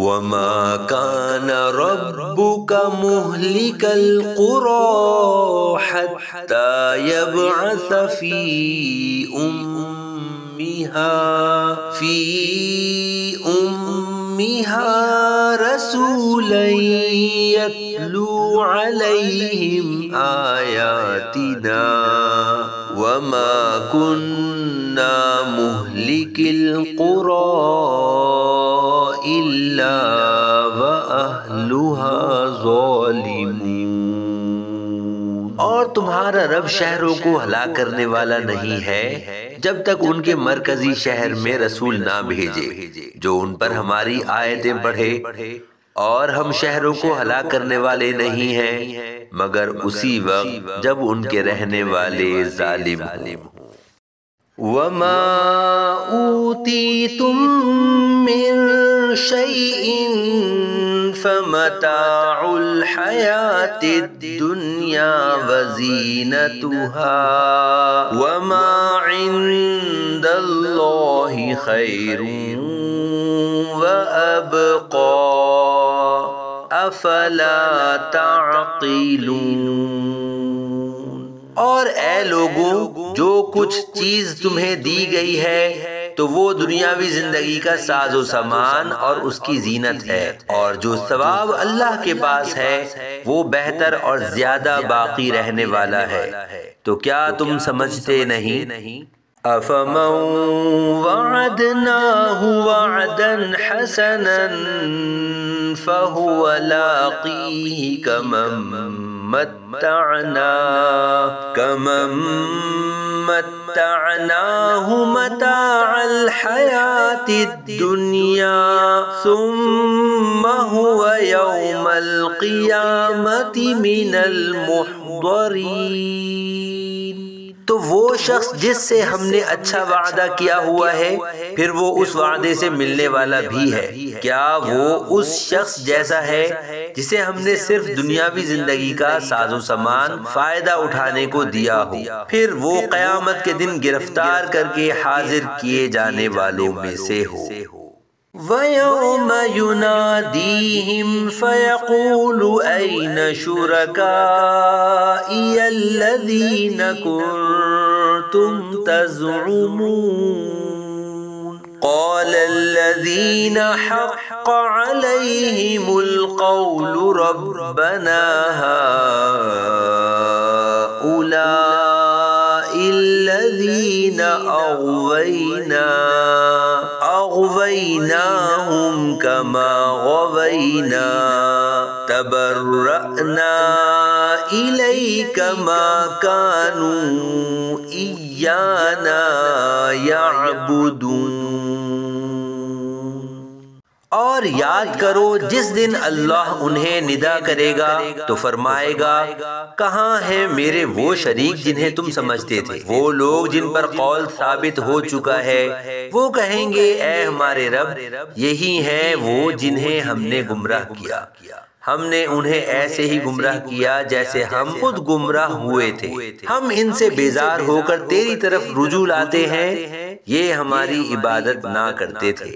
وما كان ربك مهلك القرى حتى يبعث في أمها رسولا يتلو عليهم آياتنا وما كنا مهلك القرى إلا وأهلها ظالمون۔ اور تمہارا رب شہروں کو ہلاک کرنے والا نہیں ہے جب تک ان کے مرکزی شہر میں رسول نہ بھیجے جو ان پر ہماری آیتیں پڑھے، اور ہم شہروں کو ہلاک کرنے والے نہیں ہیں مگر اسی وقت جب ان کے رہنے والے ظالم ہوں۔ وَمَا أُوتِيتُم مِّن شَيْءٍ فَمَتَاعُ الْحَيَاةِ الدُّنْيَا وَزِينَتُهَا وَمَا عِندَ اللَّهِ خَيْرٌ وَأَبْقَىٰ أَفَلَا تَعْقِلُونَ۔ اور اے لوگوں، جو کچھ چیز تمہیں دی گئی ہے تو وہ دنیاوی زندگی کا ساز و سامان اور اس کی زینت ہے، اور جو ثواب اللہ کے پاس ہے وہ بہتر اور زیادہ باقی رہنے والا ہے، تو کیا تم سمجھتے نہیں؟ أَفَمَن وَعَدْنَاهُ وَعْدًا حَسَنًا فَهُوَ لَاقِيهِ كَمَن مَّتَّعْنَاهُ مَتَاعَ الْحَيَاةِ الدُّنْيَا ثُمَّ هُوَ يَوْمَ الْقِيَامَةِ مِنَ الْمُحْضَرِينَ۔ تو وہ شخص جس سے ہم نے اچھا وعدہ کیا ہوا ہے پھر وہ اس وعدے سے ملنے والا بھی ہے، کیا وہ اس شخص جیسا ہے جسے ہم نے صرف دنیاوی زندگی کا ساز و سامان فائدہ اٹھانے کو دیا ہو، پھر وہ قیامت کے دن گرفتار کر کے حاضر کیے جانے والوں میں سے ہو۔ وَيَوْمَ يُنَادِيهِمْ فَيَقُولُ أَيْنَ شُرَكَائِيَ الَّذِينَ كُنتُمْ تَزْعُمُونَ قَالَ الَّذِينَ حَقَّ عَلَيْهِمُ الْقَوْلُ رَبَّنَا هَؤُلَاءِ الَّذِينَ أغويناهم كما غوينا تبرأنا إليك ما كانوا إيانا يعبدون۔ اور یاد کرو جس دن اللہ انہیں ندا کرے گا تو فرمائے گا، کہاں ہیں میرے وہ شریک جنہیں تم سمجھتے تھے؟ وہ لوگ جن پر قول ثابت ہو چکا ہے وہ کہیں گے، اے ہمارے رب، یہی ہیں وہ جنہیں ہم نے گمراہ کیا، ہم نے انہیں ایسے ہی گمراہ کیا جیسے ہم خود گمراہ ہوئے تھے، ہم ان سے بیزار ہو کر تیری طرف رجوع لاتے ہیں، یہ ہماری عبادت نہ کرتے تھے۔